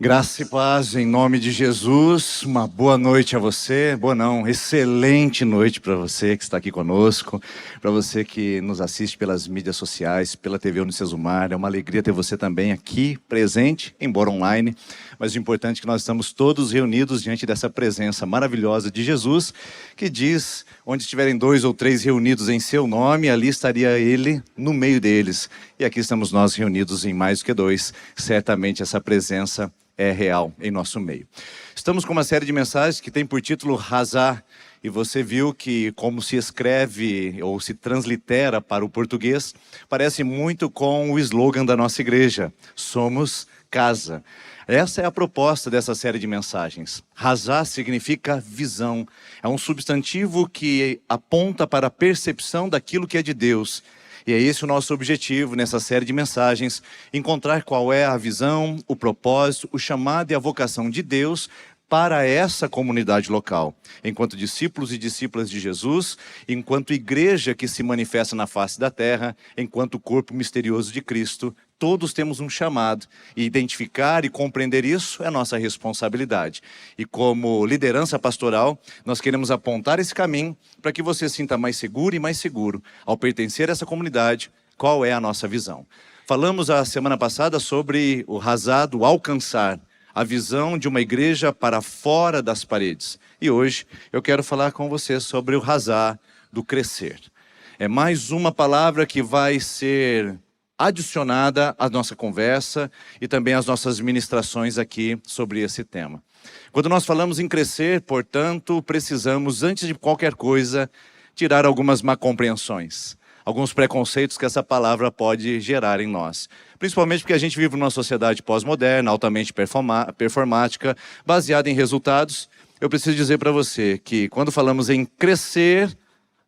Graça e paz em nome de Jesus, uma boa noite a você, boa não, excelente noite para você que está aqui conosco, para você que nos assiste pelas mídias sociais, pela TV Unicesumar, é uma alegria ter você também aqui presente, embora online, mas o importante é que nós estamos todos reunidos diante dessa presença maravilhosa de Jesus, que diz, onde estiverem 2 ou 3 reunidos em seu nome, ali estaria Ele no meio deles, e aqui estamos nós reunidos em mais do que 2, certamente essa presença é real em nosso meio. Estamos com uma série de mensagens que tem por título Razá, e você viu que como se escreve ou se translitera para o português, parece muito com o slogan da nossa igreja, somos casa. Essa é a proposta dessa série de mensagens. Razá significa visão, é um substantivo que aponta para a percepção daquilo que é de Deus. E é esse o nosso objetivo nessa série de mensagens, encontrar qual é a visão, o propósito, o chamado e a vocação de Deus para essa comunidade local. Enquanto discípulos e discípulas de Jesus, enquanto igreja que se manifesta na face da terra, enquanto corpo misterioso de Cristo, todos temos um chamado, e identificar e compreender isso é nossa responsabilidade. E como liderança pastoral, nós queremos apontar esse caminho para que você se sinta mais seguro e mais seguro ao pertencer a essa comunidade, qual é a nossa visão. Falamos a semana passada sobre o razá do alcançar, a visão de uma igreja para fora das paredes. E hoje eu quero falar com você sobre o razá do crescer. É mais uma palavra que vai ser adicionada à nossa conversa e também às nossas ministrações aqui sobre esse tema. Quando nós falamos em crescer, portanto, precisamos, antes de qualquer coisa, tirar algumas má compreensões, alguns preconceitos que essa palavra pode gerar em nós. Principalmente porque a gente vive numa sociedade pós-moderna, altamente performática, baseada em resultados. Eu preciso dizer para você que quando falamos em crescer,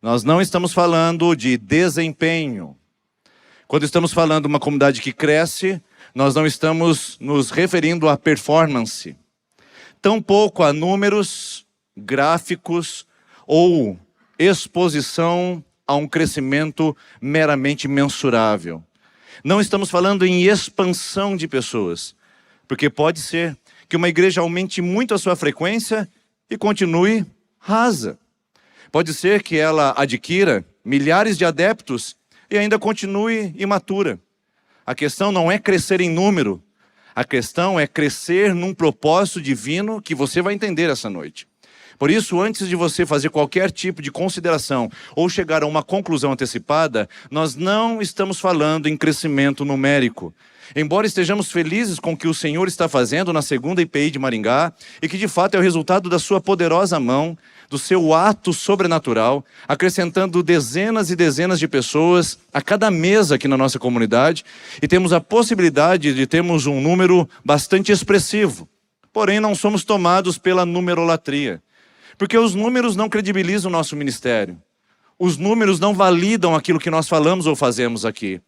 nós não estamos falando de desempenho. Quando estamos falando de uma comunidade que cresce, nós não estamos nos referindo à performance, tampouco a números, gráficos ou exposição a um crescimento meramente mensurável. Não estamos falando em expansão de pessoas, porque pode ser que uma igreja aumente muito a sua frequência e continue rasa. Pode ser que ela adquira milhares de adeptos e ainda continue imatura. A questão não é crescer em número, a questão é crescer num propósito divino que você vai entender essa noite. Por isso, antes de você fazer qualquer tipo de consideração ou chegar a uma conclusão antecipada, nós não estamos falando em crescimento numérico. Embora estejamos felizes com o que o Senhor está fazendo na segunda IPI de Maringá, e que de fato é o resultado da sua poderosa mão, do seu ato sobrenatural, acrescentando dezenas e dezenas de pessoas a cada mês aqui na nossa comunidade, e temos a possibilidade de termos um número bastante expressivo. Porém, não somos tomados pela numerolatria, porque os números não credibilizam o nosso ministério. Os números não validam aquilo que nós falamos ou fazemos aqui.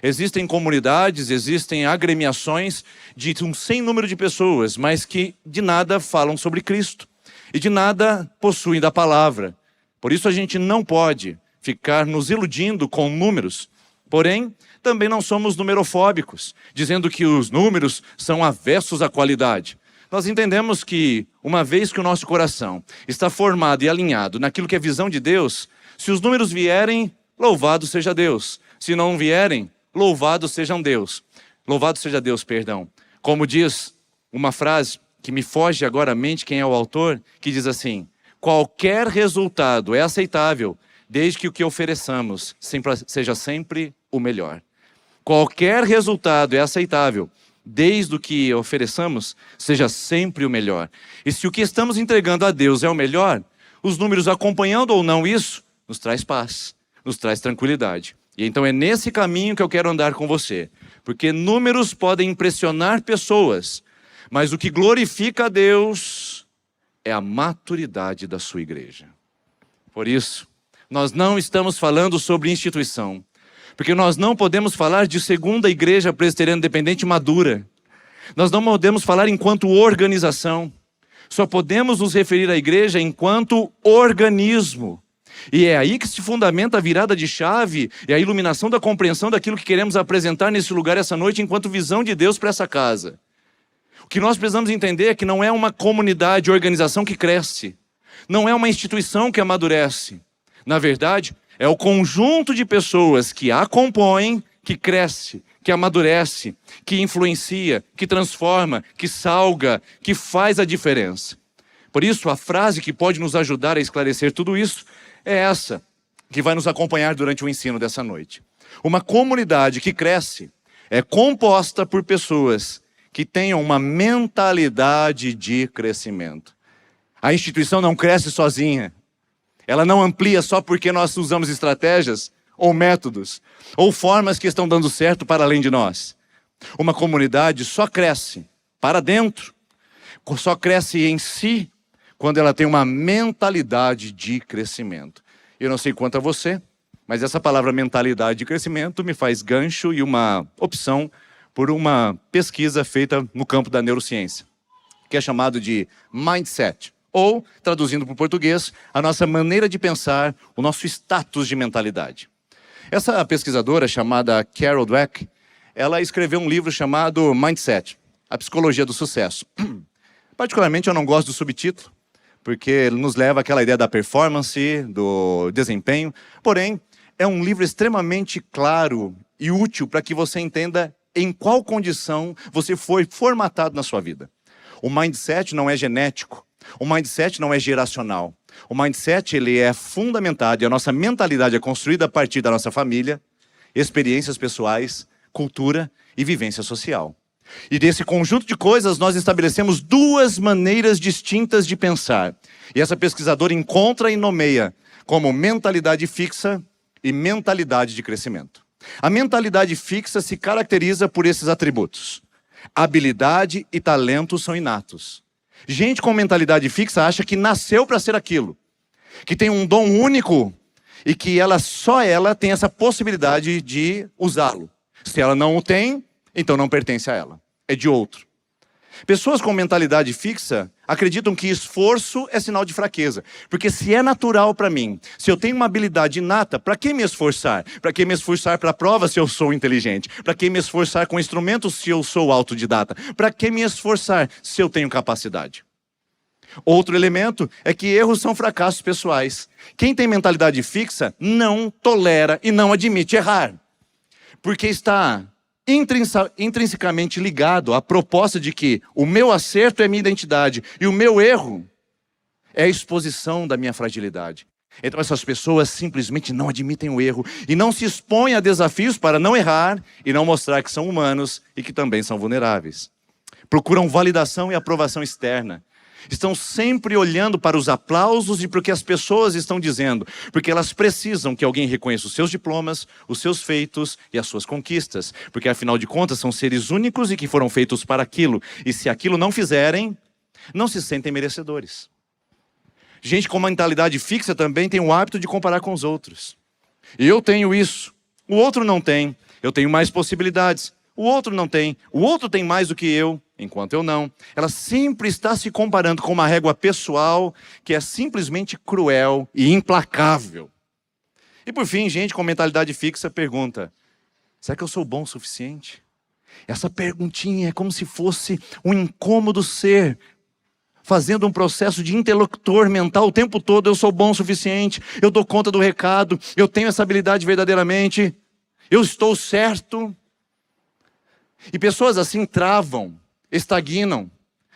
Existem comunidades, existem agremiações de um sem número de pessoas, mas que de nada falam sobre Cristo e de nada possuem da palavra. Por isso a gente não pode ficar nos iludindo com números. Porém, também não somos numerofóbicos, dizendo que os números são avessos à qualidade. Nós entendemos que, uma vez que o nosso coração está formado e alinhado naquilo que é visão de Deus, se os números vierem, louvado seja Deus. Se não vierem, louvado seja Deus. Louvado seja Deus, perdão. Como diz uma frase que me foge agora à mente, quem é o autor, que diz assim: qualquer resultado é aceitável, desde que o que ofereçamos seja sempre o melhor. Qualquer resultado é aceitável, desde o que ofereçamos, seja sempre o melhor. E se o que estamos entregando a Deus é o melhor, os números acompanhando ou não isso, nos traz paz, nos traz tranquilidade. E então é nesse caminho que eu quero andar com você. Porque números podem impressionar pessoas, mas o que glorifica a Deus é a maturidade da sua igreja. Por isso, nós não estamos falando sobre instituição. Porque nós não podemos falar de segunda igreja presbiteriana independente madura. Nós não podemos falar enquanto organização. Só podemos nos referir à igreja enquanto organismo. E é aí que se fundamenta a virada de chave e a iluminação da compreensão daquilo que queremos apresentar nesse lugar essa noite enquanto visão de Deus para essa casa. O que nós precisamos entender é que não é uma comunidade, organização que cresce. Não é uma instituição que amadurece. Na verdade, é o conjunto de pessoas que a compõem, que cresce, que amadurece, que influencia, que transforma, que salga, que faz a diferença. Por isso, a frase que pode nos ajudar a esclarecer tudo isso é essa, que vai nos acompanhar durante o ensino dessa noite. Uma comunidade que cresce é composta por pessoas que tenham uma mentalidade de crescimento. A instituição não cresce sozinha. Ela não amplia só porque nós usamos estratégias ou métodos ou formas que estão dando certo para além de nós. Uma comunidade só cresce para dentro, só cresce em si quando ela tem uma mentalidade de crescimento. Eu não sei quanto a você, mas essa palavra mentalidade de crescimento me faz gancho e uma opção por uma pesquisa feita no campo da neurociência, que é chamado de mindset, ou, traduzindo para o português, a nossa maneira de pensar, o nosso status de mentalidade. Essa pesquisadora chamada Carol Dweck, ela escreveu um livro chamado Mindset, a psicologia do sucesso. Particularmente eu não gosto do subtítulo, porque ele nos leva àquela ideia da performance, do desempenho. Porém, é um livro extremamente claro e útil para que você entenda em qual condição você foi formatado na sua vida. O mindset não é genético, o mindset não é geracional. O mindset ele é fundamentado e a nossa mentalidade é construída a partir da nossa família, experiências pessoais, cultura e vivência social. E desse conjunto de coisas nós estabelecemos duas maneiras distintas de pensar. E essa pesquisadora encontra e nomeia como mentalidade fixa e mentalidade de crescimento. A mentalidade fixa se caracteriza por esses atributos. Habilidade e talento são inatos. Gente com mentalidade fixa acha que nasceu para ser aquilo, que tem um dom único e que só ela tem essa possibilidade de usá-lo. Se ela não o tem, então não pertence a ela, é de outro. Pessoas com mentalidade fixa acreditam que esforço é sinal de fraqueza. Porque se é natural para mim, se eu tenho uma habilidade inata, para que me esforçar? Para que me esforçar para a prova se eu sou inteligente? Para que me esforçar com instrumentos se eu sou autodidata? Para que me esforçar se eu tenho capacidade? Outro elemento é que erros são fracassos pessoais. Quem tem mentalidade fixa não tolera e não admite errar. Porque está intrinsecamente ligado à proposta de que o meu acerto é minha identidade e o meu erro é a exposição da minha fragilidade. Então essas pessoas simplesmente não admitem o erro e não se expõem a desafios para não errar e não mostrar que são humanos e que também são vulneráveis. Procuram validação e aprovação externa. Estão sempre olhando para os aplausos e para o que as pessoas estão dizendo, porque elas precisam que alguém reconheça os seus diplomas, os seus feitos e as suas conquistas, porque afinal de contas são seres únicos e que foram feitos para aquilo, e se aquilo não fizerem, não se sentem merecedores. Gente com mentalidade fixa também tem o hábito de comparar com os outros. Eu tenho isso, o outro não tem, eu tenho mais possibilidades, o outro não tem, o outro tem mais do que eu, enquanto eu não. Ela sempre está se comparando com uma régua pessoal que é simplesmente cruel e implacável. E por fim, gente com mentalidade fixa pergunta: será que eu sou bom o suficiente? Essa perguntinha é como se fosse um incômodo ser fazendo um processo de interlocutor mental o tempo todo. Eu sou bom o suficiente, eu dou conta do recado, eu tenho essa habilidade verdadeiramente, eu estou certo. E pessoas assim travam, estagnam,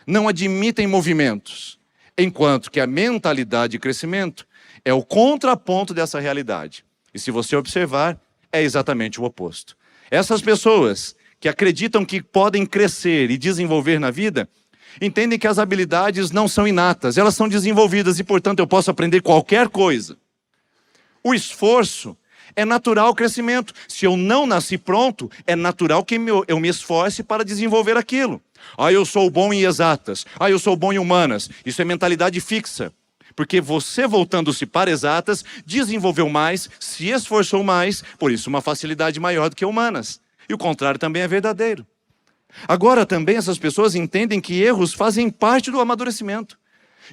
não admitem movimentos, enquanto que a mentalidade de crescimento é o contraponto dessa realidade. E se você observar, é exatamente o oposto. Essas pessoas que acreditam que podem crescer e desenvolver na vida, entendem que as habilidades não são inatas, elas são desenvolvidas e, portanto, eu posso aprender qualquer coisa. O esforço é natural o crescimento. Se eu não nasci pronto, é natural que eu me esforce para desenvolver aquilo. Eu sou bom em exatas. Eu sou bom em humanas. Isso é mentalidade fixa. Porque você, voltando-se para exatas, desenvolveu mais, se esforçou mais, por isso uma facilidade maior do que humanas. E o contrário também é verdadeiro. Agora também essas pessoas entendem que erros fazem parte do amadurecimento.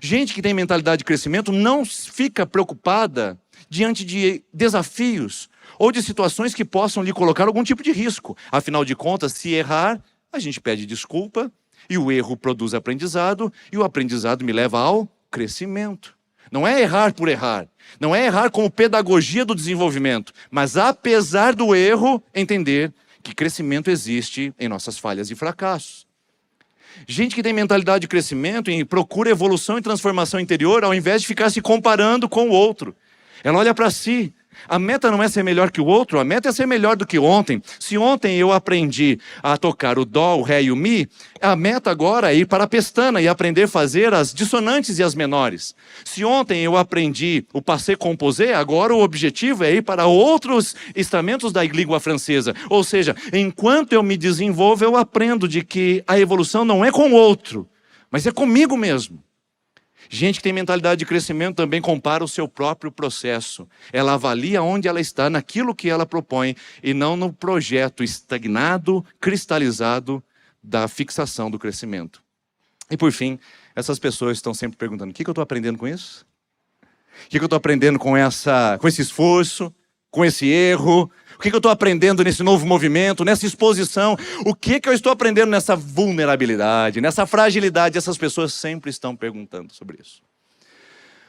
Gente que tem mentalidade de crescimento não fica preocupada diante de desafios ou de situações que possam lhe colocar algum tipo de risco. Afinal de contas, se errar, a gente pede desculpa E o erro produz aprendizado, e o aprendizado me leva ao crescimento. Não é errar por errar, não é errar como pedagogia do desenvolvimento, mas apesar do erro, entender que crescimento existe em nossas falhas e fracassos. Gente que tem mentalidade de crescimento e procura evolução e transformação interior, ao invés de ficar se comparando com o outro. Ela olha para si. A meta não é ser melhor que o outro, a meta é ser melhor do que ontem. Se ontem eu aprendi a tocar o dó, o ré e o mi, a meta agora é ir para a pestana e aprender a fazer as dissonantes e as menores. Se ontem eu aprendi o passé composé, agora o objetivo é ir para outros instrumentos da língua francesa. Ou seja, enquanto eu me desenvolvo, eu aprendo de que a evolução não é com o outro, mas é comigo mesmo. Gente que tem mentalidade de crescimento também compara o seu próprio processo. Ela avalia onde ela está naquilo que ela propõe e não no projeto estagnado, cristalizado da fixação do crescimento. E por fim, essas pessoas estão sempre perguntando: o que eu estou aprendendo com isso? O que eu estou aprendendo com esse esforço, com esse erro? O que eu estou aprendendo nesse novo movimento, nessa exposição? O que eu estou aprendendo nessa vulnerabilidade, nessa fragilidade? Essas pessoas sempre estão perguntando sobre isso.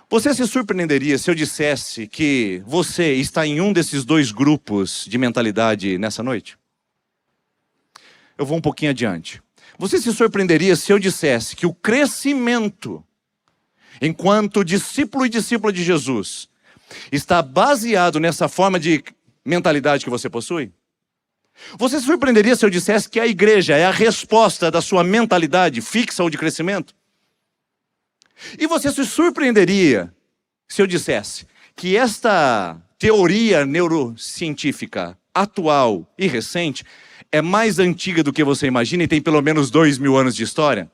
Você se surpreenderia se eu dissesse que você está em um desses dois grupos de mentalidade nessa noite? Eu vou um pouquinho adiante. Você se surpreenderia se eu dissesse que o crescimento, enquanto discípulo e discípula de Jesus, está baseado nessa forma de mentalidade que você possui? Você se surpreenderia se eu dissesse que a igreja é a resposta da sua mentalidade fixa ou de crescimento? E você se surpreenderia se eu dissesse que esta teoria neurocientífica atual e recente é mais antiga do que você imagina e tem pelo menos 2000 anos de história?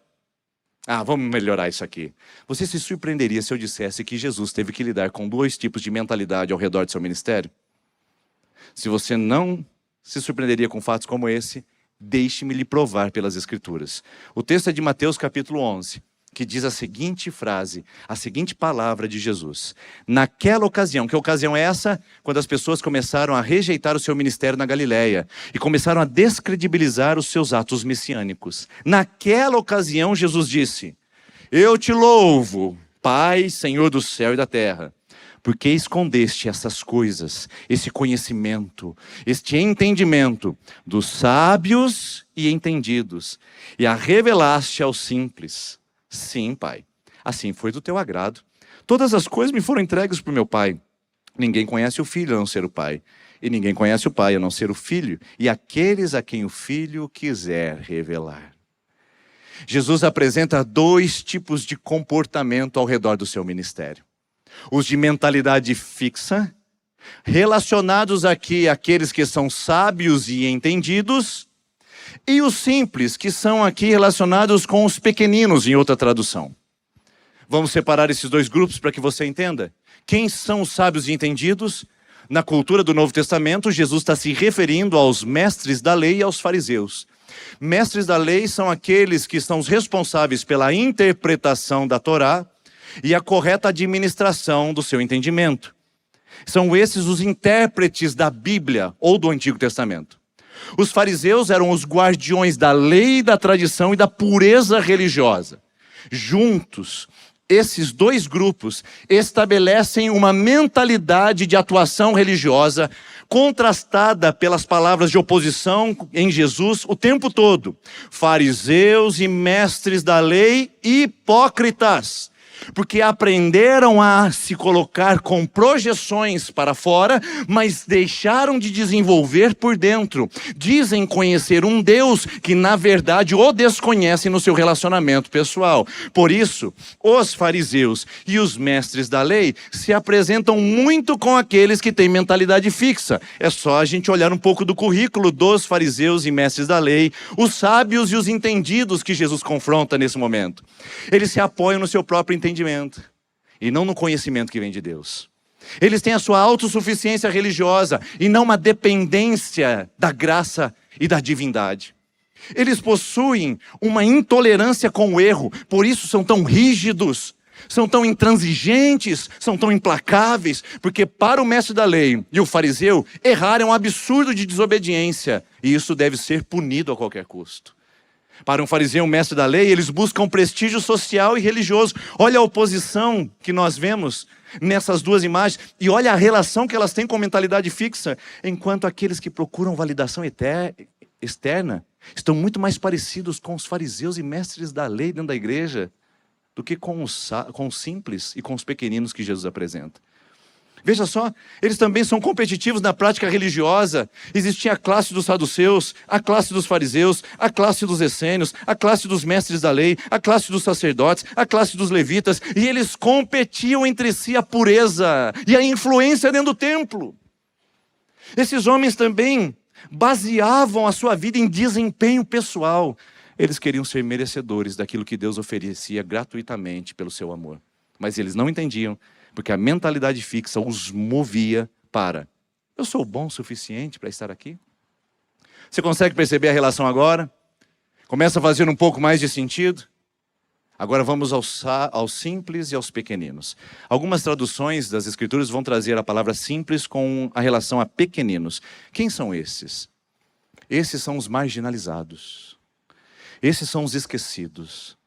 Vamos melhorar isso aqui. Você se surpreenderia se eu dissesse que Jesus teve que lidar com dois tipos de mentalidade ao redor do seu ministério? Se você não se surpreenderia com fatos como esse, deixe-me lhe provar pelas Escrituras. O texto é de Mateus capítulo 11, que diz a seguinte frase, a seguinte palavra de Jesus. Naquela ocasião, que ocasião é essa? Quando as pessoas começaram a rejeitar o seu ministério na Galileia e começaram a descredibilizar os seus atos messiânicos. Naquela ocasião, Jesus disse: eu te louvo, Pai, Senhor do céu e da terra, porque escondeste essas coisas, esse conhecimento, este entendimento dos sábios e entendidos, e a revelaste aos simples. Sim, Pai, assim foi do teu agrado. Todas as coisas me foram entregues por meu Pai. Ninguém conhece o Filho a não ser o Pai, e ninguém conhece o Pai a não ser o Filho, e aqueles a quem o Filho quiser revelar. Jesus apresenta dois tipos de comportamento ao redor do seu ministério. Os de mentalidade fixa, relacionados aqui àqueles que são sábios e entendidos, e os simples, que são aqui relacionados com os pequeninos, em outra tradução. Vamos separar esses dois grupos para que você entenda. Quem são os sábios e entendidos? Na cultura do Novo Testamento, Jesus está se referindo aos mestres da lei e aos fariseus. Mestres da lei são aqueles que são os responsáveis pela interpretação da Torá e a correta administração do seu entendimento. São esses os intérpretes da Bíblia ou do Antigo Testamento. Os fariseus eram os guardiões da lei, da tradição e da pureza religiosa. Juntos, esses dois grupos estabelecem uma mentalidade de atuação religiosa contrastada pelas palavras de oposição em Jesus o tempo todo. Fariseus e mestres da lei hipócritas, porque aprenderam a se colocar com projeções para fora, mas deixaram de desenvolver por dentro. Dizem conhecer um Deus que na verdade o desconhecem no seu relacionamento pessoal. Por isso, os fariseus e os mestres da lei se apresentam muito com aqueles que têm mentalidade fixa. É só a gente olhar um pouco do currículo dos fariseus e mestres da lei, os sábios e os entendidos que Jesus confronta nesse momento. Eles se apoiam no seu próprio entendimento e não no conhecimento que vem de Deus. Eles têm a sua autossuficiência religiosa e não uma dependência da graça e da divindade. Eles possuem uma intolerância com o erro, por isso são tão rígidos, são tão intransigentes, são tão implacáveis, porque para o mestre da lei e o fariseu, errar é um absurdo de desobediência, e isso deve ser punido a qualquer custo. Para um fariseu, um mestre da lei, eles buscam prestígio social e religioso. Olha a oposição que nós vemos nessas duas imagens e olha a relação que elas têm com mentalidade fixa. Enquanto aqueles que procuram validação externa estão muito mais parecidos com os fariseus e mestres da lei dentro da igreja do que com os simples e com os pequeninos que Jesus apresenta. Veja só, eles também são competitivos na prática religiosa. Existia a classe dos saduceus, a classe dos fariseus, a classe dos essênios, a classe dos mestres da lei, a classe dos sacerdotes, a classe dos levitas, e eles competiam entre si a pureza e a influência dentro do templo. Esses homens também baseavam a sua vida em desempenho pessoal. Eles queriam ser merecedores daquilo que Deus oferecia gratuitamente pelo seu amor. Mas eles não entendiam, porque a mentalidade fixa os movia para: eu sou bom o suficiente para estar aqui? Você consegue perceber a relação agora? Começa a fazer um pouco mais de sentido? Agora vamos aos simples e aos pequeninos. Algumas traduções das Escrituras vão trazer a palavra simples com a relação a pequeninos. Quem são esses? Esses são os marginalizados. Esses são os esquecidos.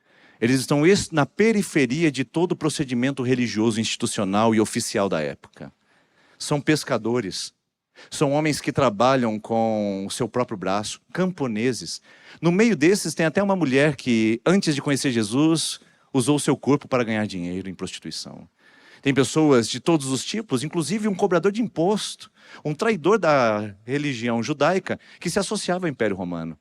Eles estão na periferia de todo o procedimento religioso, institucional e oficial da época. São pescadores, são homens que trabalham com o seu próprio braço, camponeses. No meio desses tem até uma mulher que, antes de conhecer Jesus, usou o seu corpo para ganhar dinheiro em prostituição. Tem pessoas de todos os tipos, inclusive um cobrador de imposto, um traidor da religião judaica que se associava ao Império Romano.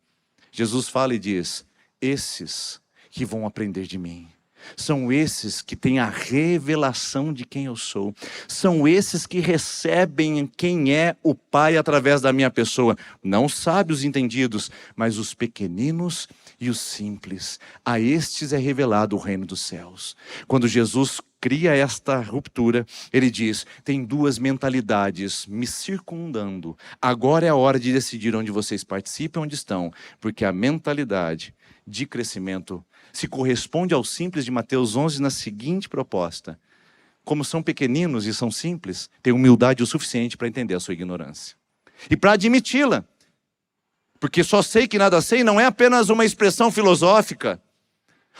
Jesus fala e diz: esses que vão aprender de mim. São esses que têm a revelação de quem eu sou. São esses que recebem quem é o Pai através da minha pessoa. Não sábios entendidos, mas os pequeninos e os simples. A estes é revelado o reino dos céus. Quando Jesus cria esta ruptura, ele diz: tem duas mentalidades me circundando. Agora é a hora de decidir onde vocês participam e onde estão. Porque a mentalidade de crescimento se corresponde ao simples de Mateus 11 na seguinte proposta: como são pequeninos e são simples, têm humildade o suficiente para entender a sua ignorância e para admiti-la. Porque só sei que nada sei não é apenas uma expressão filosófica.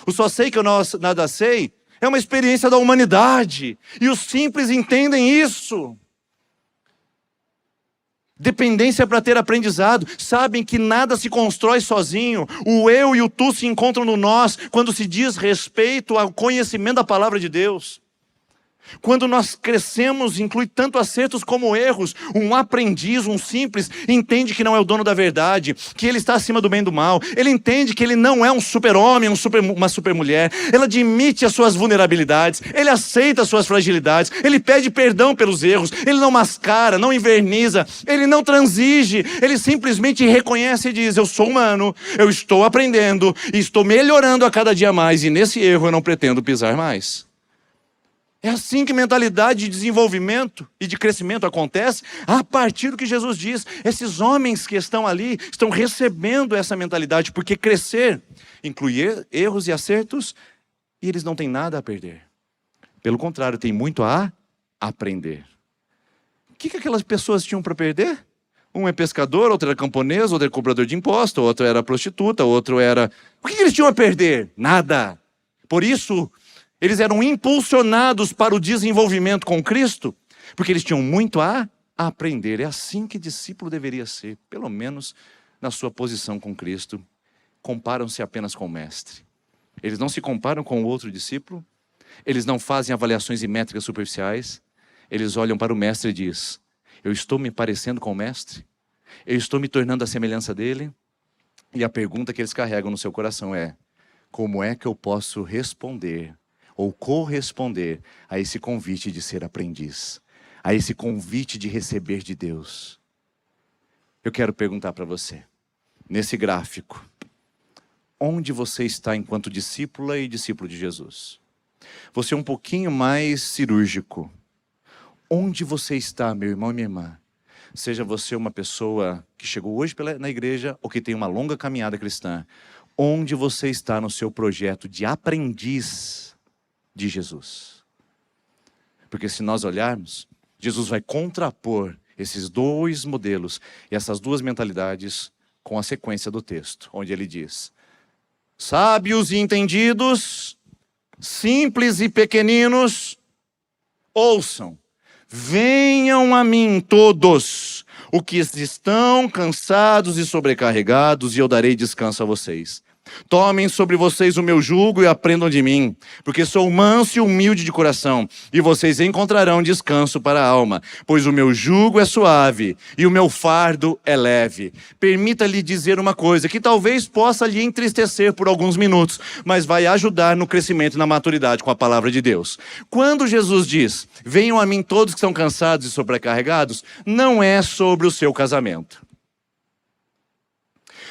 O só sei que eu nada sei é uma experiência da humanidade, e os simples entendem isso. Dependência para ter aprendizado. Sabem que nada se constrói sozinho. O eu e o tu se encontram no nós quando se diz respeito ao conhecimento da palavra de Deus. Quando nós crescemos, inclui tanto acertos como erros. Um aprendiz, um simples, entende que não é o dono da verdade, que ele está acima do bem e do mal. Ele entende que ele não é um super-homem, uma super-mulher. Ele admite as suas vulnerabilidades, ele aceita as suas fragilidades, ele pede perdão pelos erros, ele não mascara, não inverniza, ele não transige, ele simplesmente reconhece e diz: eu sou humano, eu estou aprendendo e estou melhorando a cada dia mais, e nesse erro eu não pretendo pisar mais. É assim que mentalidade de desenvolvimento e de crescimento acontece, a partir do que Jesus diz. Esses homens que estão ali estão recebendo essa mentalidade, porque crescer inclui erros e acertos, e eles não têm nada a perder. Pelo contrário, tem muito a aprender. O que aquelas pessoas tinham para perder? Um é pescador, outro era camponês, outro era cobrador de imposto, outro era prostituta, outro era... O que eles tinham a perder? Nada. Por isso, eles eram impulsionados para o desenvolvimento com Cristo, porque eles tinham muito a aprender. É assim que discípulo deveria ser, pelo menos na sua posição com Cristo. Comparam-se apenas com o mestre. Eles não se comparam com o outro discípulo, eles não fazem avaliações e métricas superficiais, eles olham para o mestre e dizem: eu estou me parecendo com o mestre? Eu estou me tornando a semelhança dele? E a pergunta que eles carregam no seu coração é: como é que eu posso responder ou corresponder a esse convite de ser aprendiz, a esse convite de receber de Deus? Eu quero perguntar para você, nesse gráfico, onde você está enquanto discípula e discípulo de Jesus? Você é um pouquinho mais cirúrgico. Onde você está, meu irmão e minha irmã? Seja você uma pessoa que chegou hoje na igreja ou que tem uma longa caminhada cristã, onde você está no seu projeto de aprendiz de Jesus? Porque se nós olharmos, Jesus vai contrapor esses dois modelos e essas duas mentalidades com a sequência do texto, onde ele diz: sábios e entendidos, simples e pequeninos, ouçam. Venham a mim todos, os que estão cansados e sobrecarregados, e eu darei descanso a vocês. Tomem sobre vocês o meu jugo e aprendam de mim, porque sou manso e humilde de coração, e vocês encontrarão descanso para a alma, pois o meu jugo é suave e o meu fardo é leve. Permita-lhe dizer uma coisa que talvez possa lhe entristecer por alguns minutos, mas vai ajudar no crescimento e na maturidade com a palavra de Deus. Quando Jesus diz, venham a mim todos que estão cansados e sobrecarregados, não é sobre o seu casamento.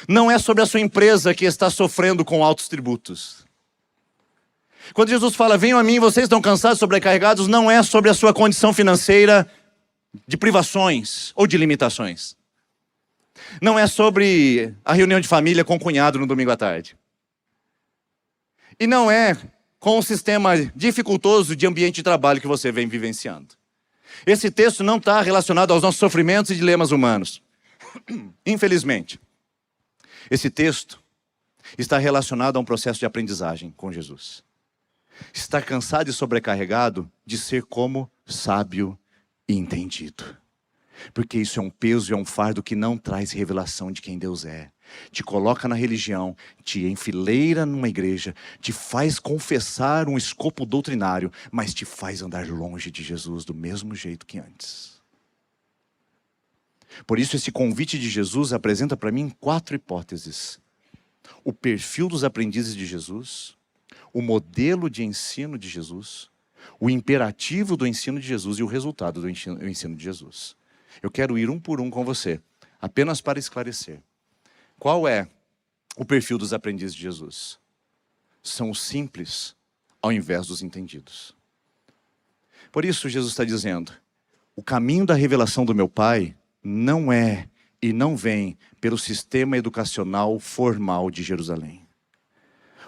Não é sobre a sua empresa que está sofrendo com altos tributos. Quando Jesus fala, venham a mim, vocês estão cansados, sobrecarregados, não é sobre a sua condição financeira de privações ou de limitações. Não é sobre a reunião de família com o cunhado no domingo à tarde. E não é com o sistema dificultoso de ambiente de trabalho que você vem vivenciando. Esse texto não está relacionado aos nossos sofrimentos e dilemas humanos. Infelizmente. Esse texto está relacionado a um processo de aprendizagem com Jesus. Está cansado e sobrecarregado de ser como sábio e entendido. Porque isso é um peso e é um fardo que não traz revelação de quem Deus é. Te coloca na religião, te enfileira numa igreja, te faz confessar um escopo doutrinário, mas te faz andar longe de Jesus do mesmo jeito que antes. Por isso esse convite de Jesus apresenta para mim 4 hipóteses. O perfil dos aprendizes de Jesus, o modelo de ensino de Jesus, o imperativo do ensino de Jesus e o resultado do ensino de Jesus. Eu quero ir um por um com você, apenas para esclarecer. Qual é o perfil dos aprendizes de Jesus? São os simples ao invés dos entendidos. Por isso Jesus está dizendo, o caminho da revelação do meu Pai não é e não vem pelo sistema educacional formal de Jerusalém.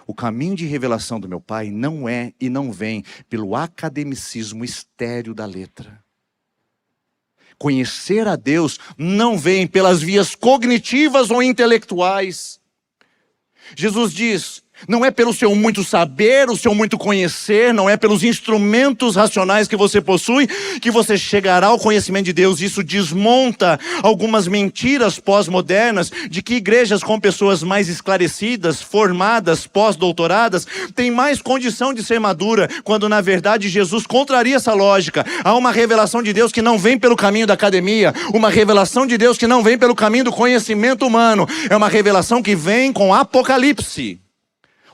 O caminho de revelação do meu Pai não é e não vem pelo academicismo estéril da letra. Conhecer a Deus não vem pelas vias cognitivas ou intelectuais. Jesus diz, não é pelo seu muito saber, o seu muito conhecer, não é pelos instrumentos racionais que você possui, que você chegará ao conhecimento de Deus. Isso desmonta algumas mentiras pós-modernas, de que igrejas com pessoas mais esclarecidas, formadas, pós-doutoradas, têm mais condição de ser madura, quando na verdade Jesus contraria essa lógica. Há uma revelação de Deus que não vem pelo caminho da academia, uma revelação de Deus que não vem pelo caminho do conhecimento humano, é uma revelação que vem com Apocalipse.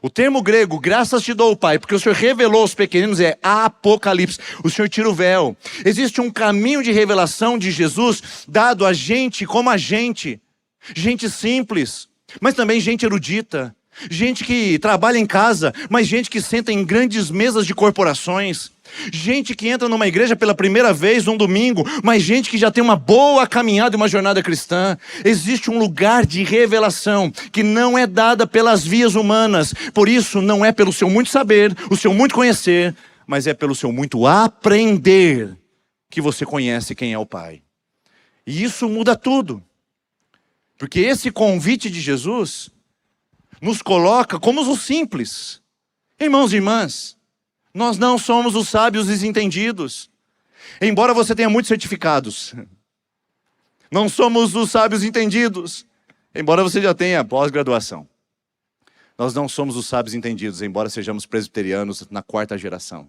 O termo grego, graças te dou, Pai, porque o Senhor revelou aos pequeninos, é Apocalipse. O Senhor tira o véu. Existe um caminho de revelação de Jesus dado a gente como a gente. Gente simples, mas também gente erudita. Gente que trabalha em casa, mas gente que senta em grandes mesas de corporações. Gente que entra numa igreja pela primeira vez num domingo, mas gente que já tem uma boa caminhada e uma jornada cristã. Existe um lugar de revelação que não é dada pelas vias humanas. Por isso não é pelo seu muito saber, o seu muito conhecer, mas é pelo seu muito aprender que você conhece quem é o Pai. E isso muda tudo. Porque esse convite de Jesus nos coloca como os simples. Irmãos e irmãs, nós não somos os sábios e entendidos. Embora você tenha muitos certificados. Não somos os sábios entendidos. Embora você já tenha pós-graduação. Nós não somos os sábios entendidos, embora sejamos presbiterianos na 4ª geração.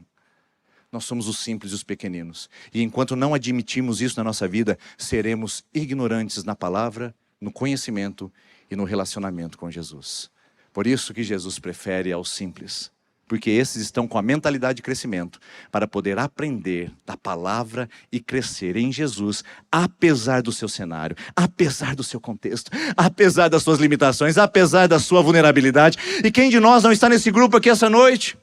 Nós somos os simples e os pequeninos. E enquanto não admitirmos isso na nossa vida, seremos ignorantes na palavra, no conhecimento e no relacionamento com Jesus. Por isso que Jesus prefere aos simples. Porque esses estão com a mentalidade de crescimento para poder aprender da palavra e crescer em Jesus, apesar do seu cenário, apesar do seu contexto, apesar das suas limitações, apesar da sua vulnerabilidade. E quem de nós não está nesse grupo aqui essa noite?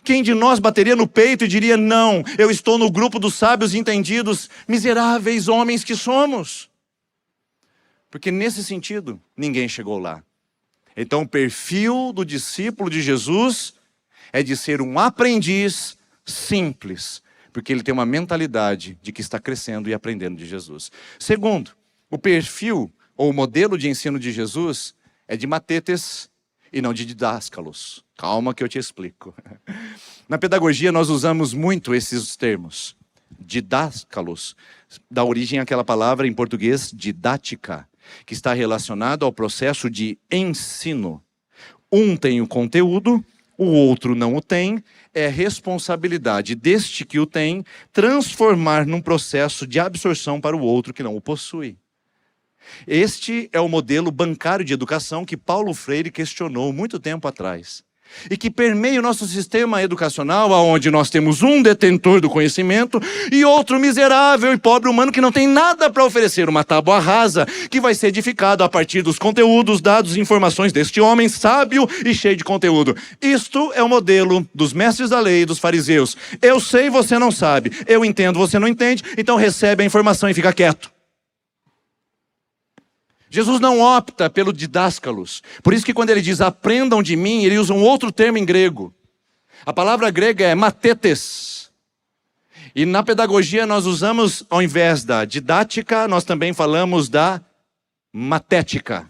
Quem de nós bateria no peito e diria, não, eu estou no grupo dos sábios e entendidos, miseráveis homens que somos? Porque nesse sentido, ninguém chegou lá. Então o perfil do discípulo de Jesus é de ser um aprendiz simples, porque ele tem uma mentalidade de que está crescendo e aprendendo de Jesus. Segundo, o perfil ou o modelo de ensino de Jesus é de matetes e não de didáscalos. Calma que eu te explico. Na pedagogia nós usamos muito esses termos. Didáscalos dá origem àquela palavra em português didática, que está relacionado ao processo de ensino. Um tem o conteúdo, o outro não o tem, é responsabilidade deste que o tem transformar num processo de absorção para o outro que não o possui. Este é o modelo bancário de educação que Paulo Freire questionou muito tempo atrás. E que permeia o nosso sistema educacional, onde nós temos um detentor do conhecimento e outro miserável e pobre humano que não tem nada para oferecer, uma tábua rasa que vai ser edificado a partir dos conteúdos, dados e informações deste homem sábio e cheio de conteúdo. Isto é o modelo dos mestres da lei e dos fariseus. Eu sei, você não sabe. Eu entendo, você não entende. Então recebe a informação e fica quieto. Jesus não opta pelo didáscalos. Por isso que quando ele diz aprendam de mim, ele usa um outro termo em grego. A palavra grega é matetes. E na pedagogia nós usamos, ao invés da didática, nós também falamos da matética.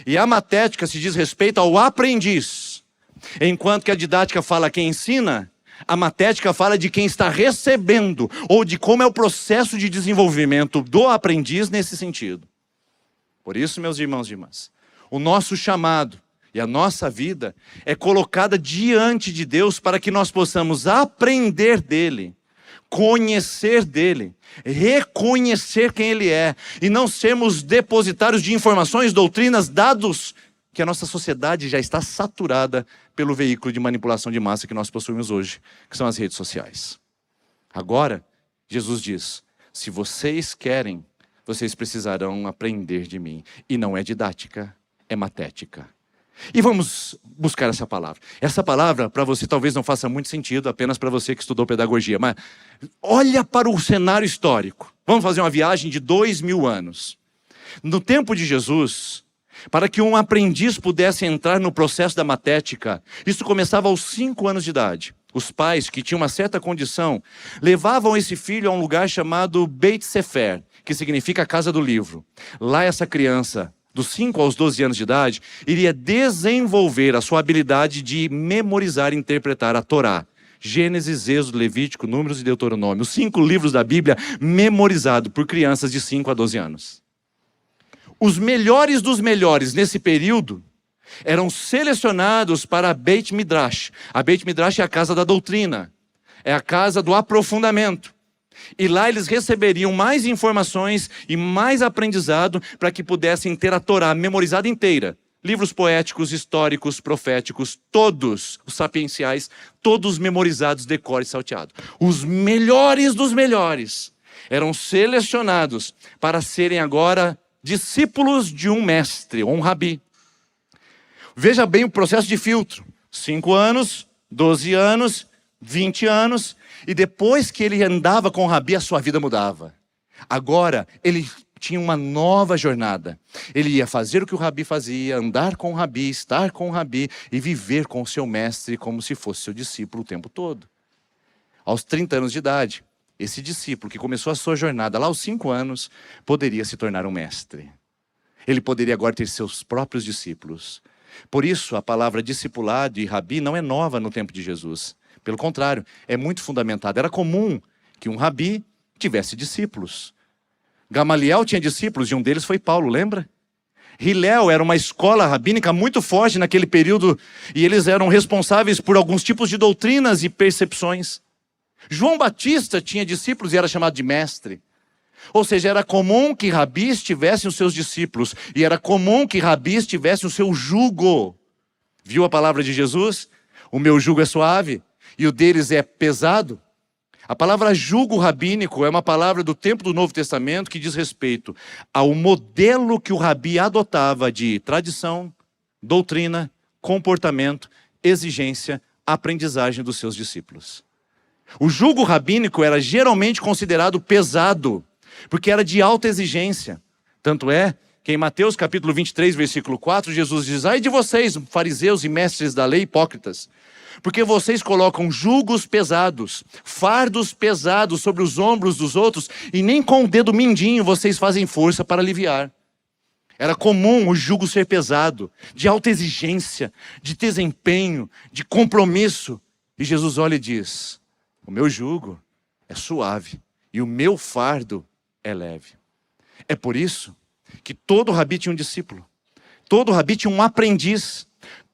E a matética se diz respeito ao aprendiz. Enquanto que a didática fala quem ensina, a matética fala de quem está recebendo, ou de como é o processo de desenvolvimento do aprendiz nesse sentido. Por isso, meus irmãos e irmãs, o nosso chamado e a nossa vida é colocada diante de Deus para que nós possamos aprender dele, conhecer dele, reconhecer quem ele é e não sermos depositários de informações, doutrinas, dados que a nossa sociedade já está saturada pelo veículo de manipulação de massa que nós possuímos hoje, que são as redes sociais. Agora, Jesus diz, se vocês querem, vocês precisarão aprender de mim. E não é didática, é matética. E vamos buscar essa palavra. Essa palavra, para você, talvez não faça muito sentido, apenas para você que estudou pedagogia. Mas olha para o cenário histórico. Vamos fazer uma viagem de 2000 anos. No tempo de Jesus, para que um aprendiz pudesse entrar no processo da matética, isso começava aos 5 anos de idade. Os pais, que tinham uma certa condição, levavam esse filho a um lugar chamado Beit Sefer, que significa casa do livro. Lá essa criança, dos 5 aos 12 anos de idade, iria desenvolver a sua habilidade de memorizar e interpretar a Torá. Gênesis, Êxodo, Levítico, Números e Deuteronômio. Os 5 livros da Bíblia memorizados por crianças de 5 a 12 anos. Os melhores dos melhores nesse período eram selecionados para a Beit Midrash. A Beit Midrash é a casa da doutrina, é a casa do aprofundamento. E lá eles receberiam mais informações e mais aprendizado para que pudessem ter a Torá memorizada inteira. Livros poéticos, históricos, proféticos, todos os sapienciais, todos memorizados, decore e salteado. Os melhores dos melhores eram selecionados para serem agora discípulos de um mestre, ou um rabi. Veja bem o processo de filtro. 5 anos, 12 anos, 20 anos, e depois que ele andava com o rabi, a sua vida mudava. Agora, ele tinha uma nova jornada. Ele ia fazer o que o rabi fazia, andar com o rabi, estar com o rabi e viver com o seu mestre como se fosse seu discípulo o tempo todo. Aos 30 anos de idade, esse discípulo que começou a sua jornada lá aos 5 anos, poderia se tornar um mestre. Ele poderia agora ter seus próprios discípulos. Por isso, a palavra discipulado e rabi não é nova no tempo de Jesus. Pelo contrário, é muito fundamentada. Era comum que um rabi tivesse discípulos. Gamaliel tinha discípulos e um deles foi Paulo, lembra? Hillel era uma escola rabínica muito forte naquele período e eles eram responsáveis por alguns tipos de doutrinas e percepções. João Batista tinha discípulos e era chamado de mestre. Ou seja, era comum que rabis tivessem os seus discípulos e era comum que rabis tivessem o seu jugo. Viu a palavra de Jesus? O meu jugo é suave e o deles é pesado. A palavra jugo rabínico é uma palavra do tempo do Novo Testamento que diz respeito ao modelo que o rabi adotava de tradição, doutrina, comportamento, exigência, aprendizagem dos seus discípulos. O jugo rabínico era geralmente considerado pesado, porque era de alta exigência. Tanto é que em Mateus capítulo 23, versículo 4, Jesus diz: ai de vocês, fariseus e mestres da lei hipócritas, porque vocês colocam jugos pesados, fardos pesados sobre os ombros dos outros, e nem com o dedo mindinho vocês fazem força para aliviar. Era comum o jugo ser pesado, de alta exigência, de desempenho, de compromisso. E Jesus olha e diz: o meu jugo é suave e o meu fardo é leve. É por isso que todo rabi tinha um discípulo, todo rabi tinha um aprendiz,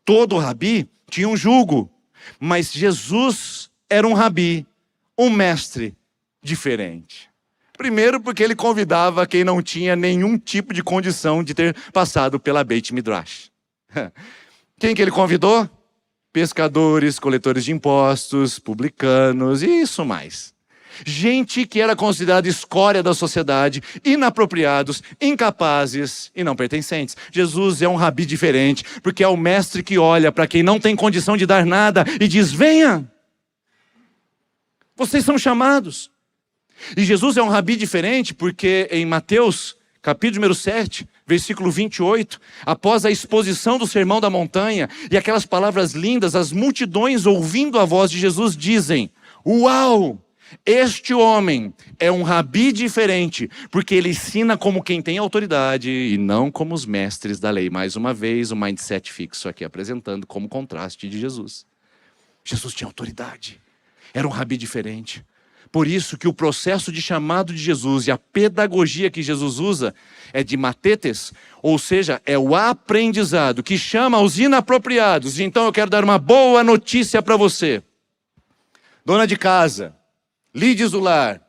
todo rabi tinha um jugo. Mas Jesus era um rabi, um mestre diferente. Primeiro porque ele convidava quem não tinha nenhum tipo de condição de ter passado pela Beit Midrash. Quem que ele convidou? Pescadores, coletores de impostos, publicanos e isso mais. Gente que era considerada escória da sociedade, inapropriados, incapazes e não pertencentes. Jesus é um rabi diferente, porque é o mestre que olha para quem não tem condição de dar nada e diz: venha, vocês são chamados. E Jesus é um rabi diferente porque em Mateus, capítulo número 7, versículo 28, após a exposição do Sermão da Montanha e aquelas palavras lindas, as multidões ouvindo a voz de Jesus dizem: uau! Este homem é um rabi diferente, porque ele ensina como quem tem autoridade e não como os mestres da lei. Mais uma vez, o mindset fixo aqui apresentando como contraste de Jesus. Jesus tinha autoridade, era um rabi diferente. Por isso que o processo de chamado de Jesus e a pedagogia que Jesus usa é de matetes, ou seja, é o aprendizado que chama os inapropriados. Então eu quero dar uma boa notícia para você. Dona de casa, lides do lar,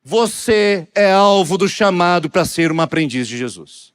você é alvo do chamado para ser uma aprendiz de Jesus.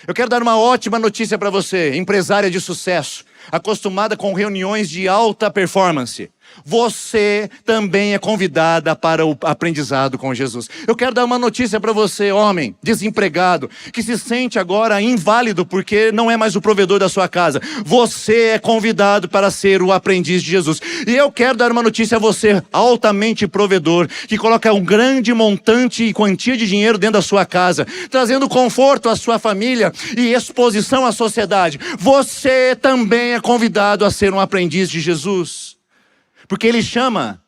Eu quero dar uma ótima notícia para você, empresária de sucesso, acostumada com reuniões de alta performance. Você também é convidada para o aprendizado com Jesus. Eu quero dar uma notícia para você, homem, desempregado, que se sente agora inválido porque não é mais o provedor da sua casa. Você é convidado para ser o aprendiz de Jesus. E eu quero dar uma notícia a você, altamente provedor, que coloca um grande montante e quantia de dinheiro dentro da sua casa, trazendo conforto à sua família e exposição à sociedade. Você também é convidado a ser um aprendiz de Jesus. Porque ele chama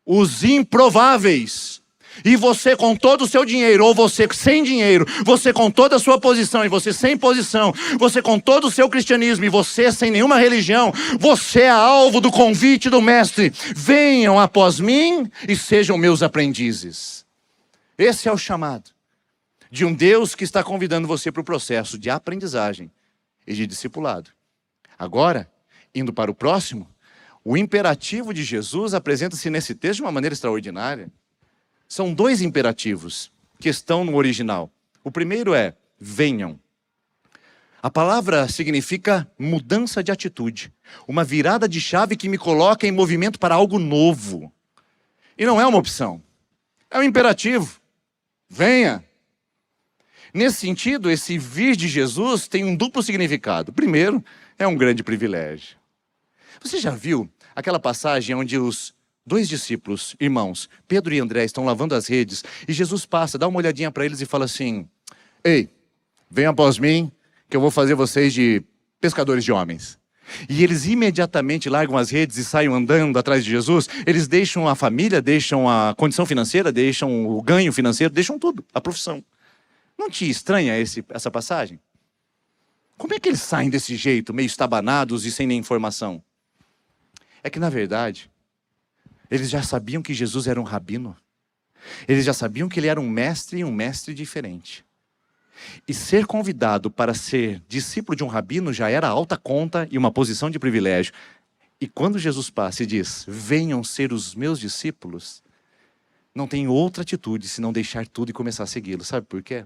os improváveis. E você com todo o seu dinheiro, ou você sem dinheiro, você com toda a sua posição e você sem posição, você com todo o seu cristianismo e você sem nenhuma religião, você é alvo do convite do mestre. Venham após mim e sejam meus aprendizes. Esse é o chamado de um Deus que está convidando você para o processo de aprendizagem e de discipulado. Agora, indo para o próximo, o imperativo de Jesus apresenta-se nesse texto de uma maneira extraordinária. São dois imperativos que estão no original. O primeiro é: venham. A palavra significa mudança de atitude, uma virada de chave que me coloca em movimento para algo novo. E não é uma opção, é um imperativo. Venha. Nesse sentido, esse vir de Jesus tem um duplo significado. Primeiro, é um grande privilégio. Você já viu aquela passagem onde os dois discípulos, irmãos, Pedro e André, estão lavando as redes e Jesus passa, dá uma olhadinha para eles e fala assim: ei, venham após mim que eu vou fazer vocês de pescadores de homens. E eles imediatamente largam as redes e saem andando atrás de Jesus. Eles deixam a família, deixam a condição financeira, deixam o ganho financeiro, deixam tudo, a profissão. Não te estranha essa passagem? Como é que eles saem desse jeito, meio estabanados e sem nem informação? É que, na verdade, eles já sabiam que Jesus era um rabino. Eles já sabiam que ele era um mestre e um mestre diferente. E ser convidado para ser discípulo de um rabino já era alta conta e uma posição de privilégio. E quando Jesus passa e diz: venham ser os meus discípulos, não tem outra atitude senão deixar tudo e começar a segui-lo. Sabe por quê?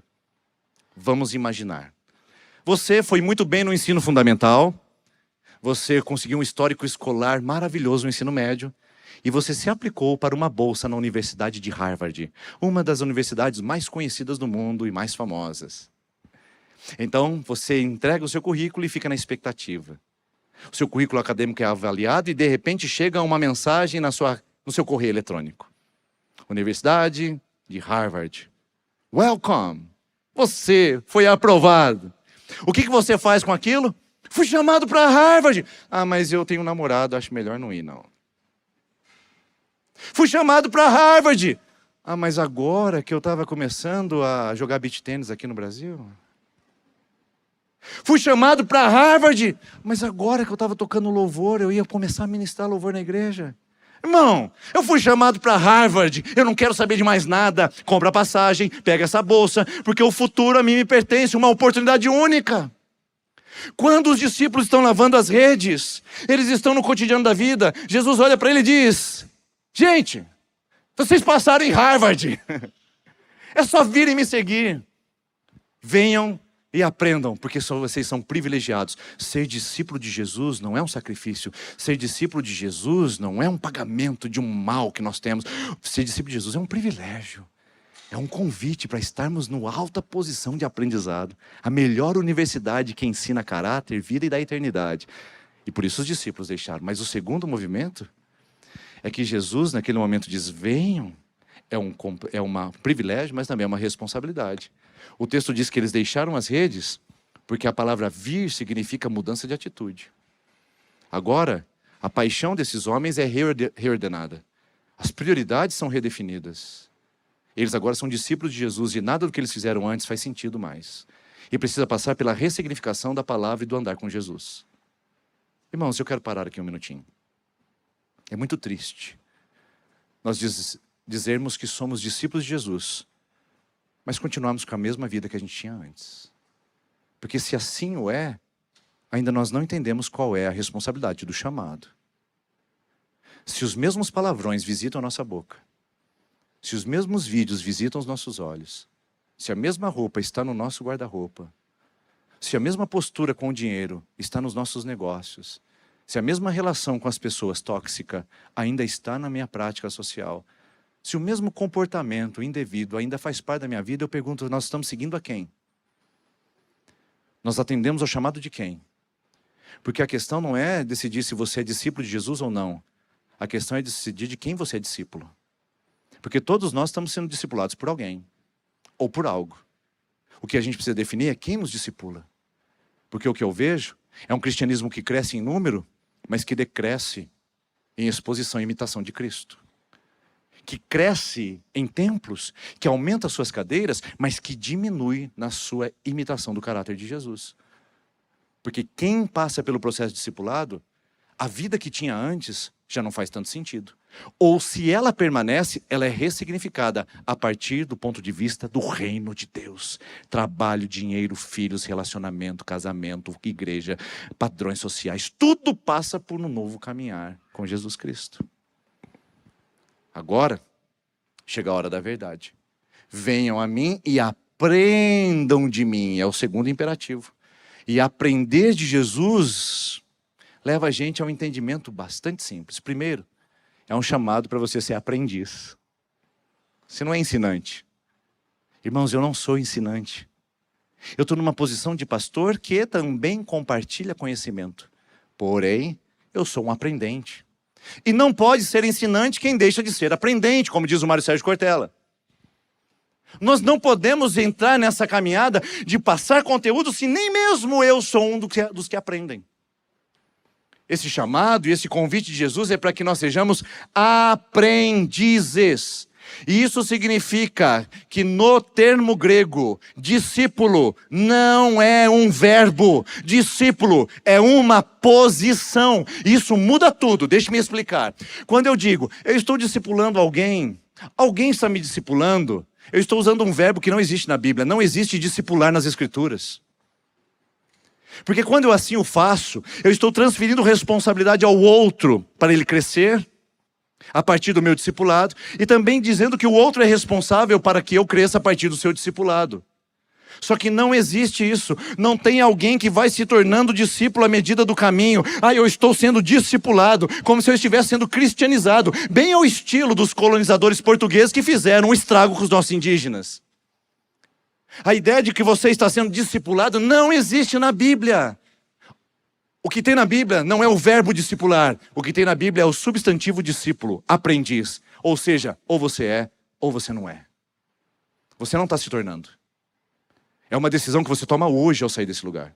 Vamos imaginar. Você foi muito bem no ensino fundamental. Você conseguiu um histórico escolar maravilhoso no ensino médio e você se aplicou para uma bolsa na Universidade de Harvard, uma das universidades mais conhecidas do mundo e mais famosas. Então, você entrega o seu currículo e fica na expectativa. O seu currículo acadêmico é avaliado e, de repente, chega uma mensagem no seu correio eletrônico. Universidade de Harvard. Welcome! Você foi aprovado. O que você faz com aquilo? Fui chamado para Harvard. Ah, mas eu tenho um namorado, acho melhor não ir, não. Fui chamado para Harvard. Ah, mas agora que eu estava começando a jogar beach tênis aqui no Brasil. Fui chamado para Harvard, mas agora que eu estava tocando louvor, eu ia começar a ministrar louvor na igreja. Irmão, eu fui chamado para Harvard, eu não quero saber de mais nada. Compra a passagem, pega essa bolsa, porque o futuro a mim me pertence, uma oportunidade única. Quando os discípulos estão lavando as redes, eles estão no cotidiano da vida, Jesus olha para ele e diz: gente, vocês passaram em Harvard, é só virem me seguir. Venham e aprendam, porque vocês são privilegiados. Ser discípulo de Jesus não é um sacrifício. Ser discípulo de Jesus não é um pagamento de um mal que nós temos. Ser discípulo de Jesus é um privilégio. É um convite para estarmos numa alta posição de aprendizado. A melhor universidade que ensina caráter, vida e da eternidade. E por isso os discípulos deixaram. Mas o segundo movimento é que Jesus naquele momento diz: venham. É um privilégio, mas também é uma responsabilidade. O texto diz que eles deixaram as redes, porque a palavra vir significa mudança de atitude. Agora, a paixão desses homens é reordenada. As prioridades são redefinidas. Eles agora são discípulos de Jesus e nada do que eles fizeram antes faz sentido mais. E precisa passar pela ressignificação da palavra e do andar com Jesus. Irmãos, eu quero parar aqui um minutinho. É muito triste nós dizermos que somos discípulos de Jesus, mas continuamos com a mesma vida que a gente tinha antes. Porque se assim o é, ainda nós não entendemos qual é a responsabilidade do chamado. Se os mesmos palavrões visitam a nossa boca, se os mesmos vídeos visitam os nossos olhos, se a mesma roupa está no nosso guarda-roupa, se a mesma postura com o dinheiro está nos nossos negócios, se a mesma relação com as pessoas tóxica ainda está na minha prática social, se o mesmo comportamento indevido ainda faz parte da minha vida, eu pergunto: nós estamos seguindo a quem? Nós atendemos ao chamado de quem? Porque a questão não é decidir se você é discípulo de Jesus ou não. A questão é decidir de quem você é discípulo. Porque todos nós estamos sendo discipulados por alguém, ou por algo. O que a gente precisa definir é quem nos discipula. Porque o que eu vejo é um cristianismo que cresce em número, mas que decresce em exposição e imitação de Cristo. Que cresce em templos, que aumenta as suas cadeiras, mas que diminui na sua imitação do caráter de Jesus. Porque quem passa pelo processo discipulado, a vida que tinha antes já não faz tanto sentido. Ou se ela permanece, ela é ressignificada a partir do ponto de vista do reino de Deus. Trabalho, dinheiro, filhos, relacionamento, casamento, igreja, padrões sociais, tudo passa por um novo caminhar com Jesus Cristo. Agora, chega a hora da verdade. Venham a mim e aprendam de mim. É o segundo imperativo. E aprender de Jesus leva a gente a um entendimento bastante simples. Primeiro, é um chamado para você ser aprendiz. Você não é ensinante. Irmãos, eu não sou ensinante. Eu estou numa posição de pastor que também compartilha conhecimento. Porém, eu sou um aprendente. E não pode ser ensinante quem deixa de ser aprendente, como diz o Mário Sérgio Cortella. Nós não podemos entrar nessa caminhada de passar conteúdo se nem mesmo eu sou um dos que aprendem. Esse chamado e esse convite de Jesus é para que nós sejamos aprendizes. E isso significa que no termo grego, discípulo não é um verbo, discípulo é uma posição. Isso muda tudo, deixe-me explicar. Quando eu digo, eu estou discipulando alguém, alguém está me discipulando, eu estou usando um verbo que não existe na Bíblia, não existe discipular nas Escrituras. Porque quando eu assim o faço, eu estou transferindo responsabilidade ao outro para ele crescer, a partir do meu discipulado, e também dizendo que o outro é responsável para que eu cresça a partir do seu discipulado. Só que não existe isso. Não tem alguém que vai se tornando discípulo à medida do caminho. Eu estou sendo discipulado, como se eu estivesse sendo cristianizado, bem ao estilo dos colonizadores portugueses que fizeram um estrago com os nossos indígenas. A ideia de que você está sendo discipulado não existe na Bíblia. O que tem na Bíblia não é o verbo discipular. O que tem na Bíblia é o substantivo discípulo, aprendiz. Ou seja, ou você é, ou você não é. Você não está se tornando. É uma decisão que você toma hoje ao sair desse lugar.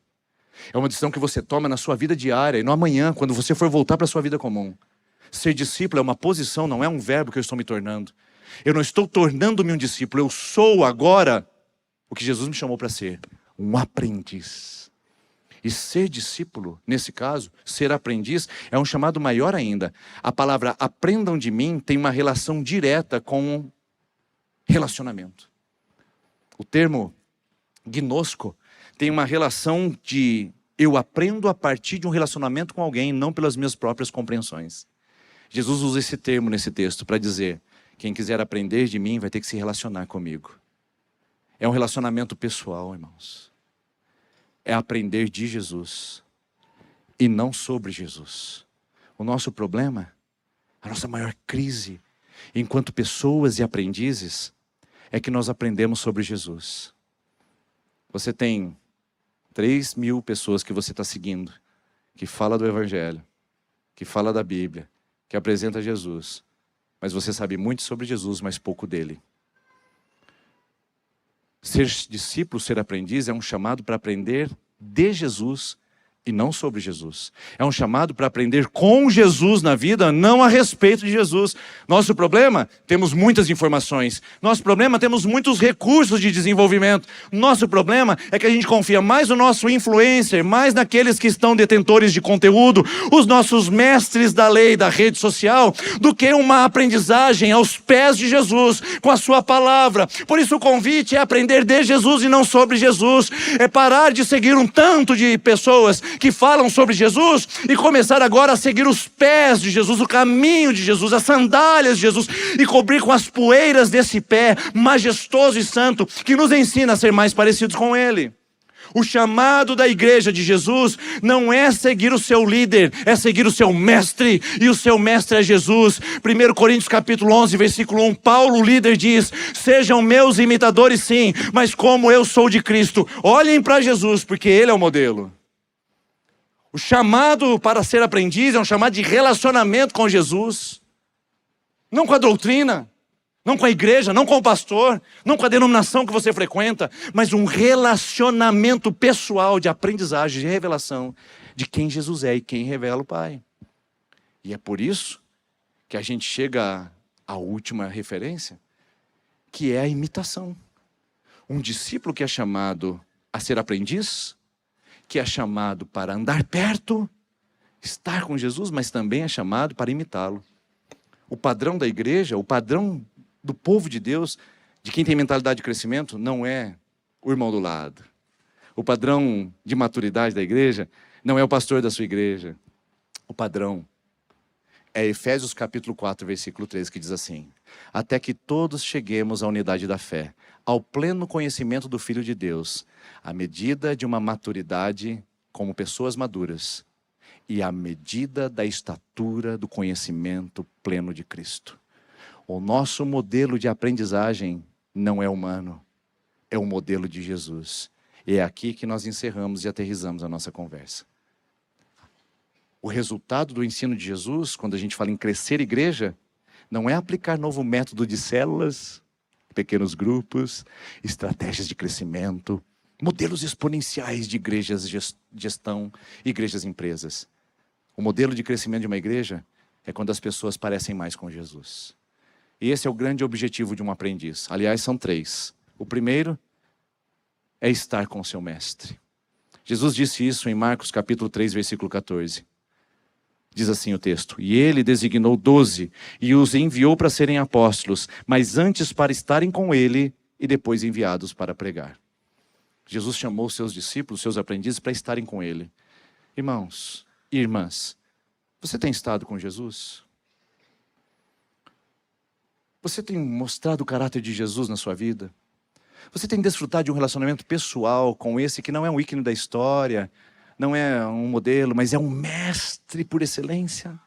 É uma decisão que você toma na sua vida diária e no amanhã, quando você for voltar para a sua vida comum. Ser discípulo é uma posição, não é um verbo que eu estou me tornando. Eu não estou tornando-me um discípulo, eu sou agora o que Jesus me chamou para ser, um aprendiz. E ser discípulo, nesse caso, ser aprendiz, é um chamado maior ainda. A palavra aprendam de mim tem uma relação direta com relacionamento. O termo gnosco tem uma relação de eu aprendo a partir de um relacionamento com alguém, não pelas minhas próprias compreensões. Jesus usa esse termo nesse texto para dizer, quem quiser aprender de mim vai ter que se relacionar comigo. É um relacionamento pessoal, irmãos. É aprender de Jesus e não sobre Jesus. O nosso problema, a nossa maior crise, enquanto pessoas e aprendizes, é que nós aprendemos sobre Jesus. Você tem 3.000 pessoas que você está seguindo, que fala do Evangelho, que fala da Bíblia, que apresenta Jesus. Mas você sabe muito sobre Jesus, mas pouco dele. Ser discípulo, ser aprendiz, é um chamado para aprender de Jesus e não sobre Jesus. É um chamado para aprender com Jesus na vida, não a respeito de Jesus. Nosso problema, temos muitas informações. Nosso problema, temos muitos recursos de desenvolvimento. Nosso problema é que a gente confia mais no nosso influencer, mais naqueles que estão detentores de conteúdo, os nossos mestres da lei, da rede social, do que uma aprendizagem aos pés de Jesus, com a sua palavra. Por isso o convite é aprender de Jesus e não sobre Jesus. É parar de seguir um tanto de pessoas que falam sobre Jesus e começar agora a seguir os pés de Jesus, o caminho de Jesus, as sandálias de Jesus e cobrir com as poeiras desse pé majestoso e santo que nos ensina a ser mais parecidos com Ele. O chamado da igreja de Jesus não é seguir o seu líder, é seguir o seu mestre, e o seu mestre é Jesus. 1 Coríntios capítulo 11, versículo 1, Paulo, o líder, diz, sejam meus imitadores sim, mas como eu sou de Cristo, olhem para Jesus, porque Ele é o modelo. O chamado para ser aprendiz é um chamado de relacionamento com Jesus. Não com a doutrina, não com a igreja, não com o pastor, não com a denominação que você frequenta, mas um relacionamento pessoal de aprendizagem, de revelação de quem Jesus é e quem revela o Pai. E é por isso que a gente chega à última referência, que é a imitação. Um discípulo que é chamado a ser aprendiz, que é chamado para andar perto, estar com Jesus, mas também é chamado para imitá-lo. O padrão da igreja, o padrão do povo de Deus, de quem tem mentalidade de crescimento, não é o irmão do lado. O padrão de maturidade da igreja não é o pastor da sua igreja. O padrão é Efésios capítulo 4, versículo 13, que diz assim, até que todos cheguemos à unidade da fé, ao pleno conhecimento do Filho de Deus, à medida de uma maturidade como pessoas maduras e à medida da estatura do conhecimento pleno de Cristo. O nosso modelo de aprendizagem não é humano, é o modelo de Jesus. E é aqui que nós encerramos e aterrissamos a nossa conversa. O resultado do ensino de Jesus, quando a gente fala em crescer igreja, não é aplicar novo método de células, pequenos grupos, estratégias de crescimento, modelos exponenciais de igrejas gestão, igrejas empresas. O modelo de crescimento de uma igreja é quando as pessoas parecem mais com Jesus. E esse é o grande objetivo de um aprendiz. Aliás, são 3. O primeiro é estar com o seu mestre. Jesus disse isso em Marcos capítulo 3, versículo 14. Diz assim o texto, e ele designou 12 e os enviou para serem apóstolos, mas antes para estarem com ele e depois enviados para pregar. Jesus chamou seus discípulos, seus aprendizes para estarem com ele. Irmãos e irmãs, você tem estado com Jesus? Você tem mostrado o caráter de Jesus na sua vida? Você tem desfrutado de um relacionamento pessoal com esse que não é um ícone da história, não é um modelo, mas é um mestre por excelência?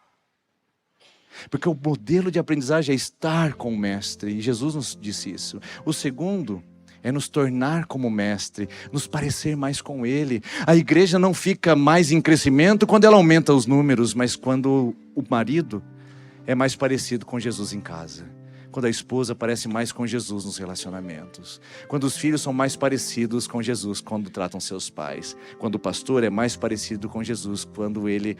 Porque o modelo de aprendizagem é estar com o mestre, e Jesus nos disse isso. O segundo é nos tornar como mestre, nos parecer mais com ele. A igreja não fica mais em crescimento quando ela aumenta os números, mas quando o marido é mais parecido com Jesus em casa. Quando a esposa parece mais com Jesus nos relacionamentos. Quando os filhos são mais parecidos com Jesus quando tratam seus pais. Quando o pastor é mais parecido com Jesus quando ele